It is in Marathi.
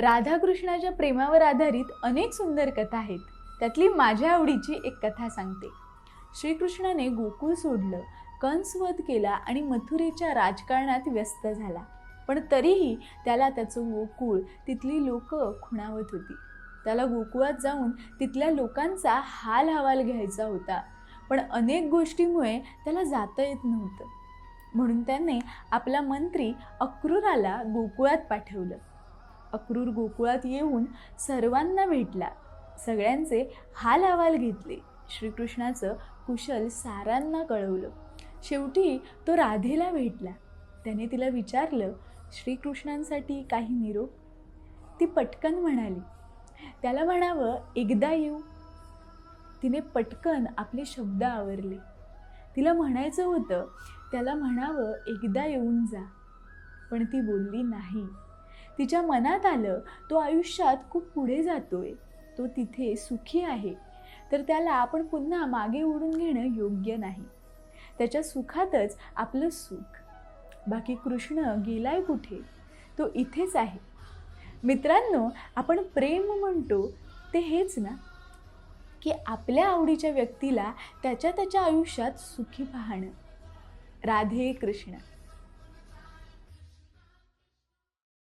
राधाकृष्णाच्या प्रेमावर आधारित अनेक सुंदर कथा आहेत. त्यातली माझ्या आवडीची एक कथा सांगते. श्रीकृष्णाने गोकुळ सोडलं, कंसवध केला आणि मथुरेच्या राजकारणात व्यस्त झाला. पण तरीही त्याला त्याचं गोकुळ, तिथली लोक खुणावत होती. त्याला गोकुळात जाऊन तिथल्या लोकांचा हाल हवाल घ्यायचा होता. पण अनेक गोष्टींमुळे त्याला जाता येत नव्हतं. म्हणून त्याने आपला मंत्री अक्रूराला गोकुळात पाठवलं. अक्रूर गोकुळात येऊन सर्वांना भेटला, सगळ्यांचे हाल अहवाल घेतले, श्रीकृष्णाचं कुशल सारांना कळवलं. शेवटी तो राधेला भेटला. त्याने तिला विचारलं, श्रीकृष्णांसाठी काही निरोप? ती पटकन म्हणाली, त्याला म्हणावं एकदा येऊ. तिने पटकन आपले शब्द आवरले. तिला म्हणायचं होतं, त्याला म्हणावं एकदा येऊन जा. पण ती बोलली नाही. तिच्या मनात आलं, तो आयुष्यात खूप पुढे जातोय, तो तिथे सुखी आहे, तर त्याला आपण पुन्हा मागे ओढून घेणं योग्य नाही. त्याच्या सुखातच आपलं सुख. बाकी कृष्ण गेलाय कुठे? तो इथेच आहे. मित्रांनो, आपण प्रेम म्हणतो ते हेच ना, की आपल्या आवडीच्या व्यक्तीला त्याच्या आयुष्यात सुखी पाहणं. राधे कृष्ण.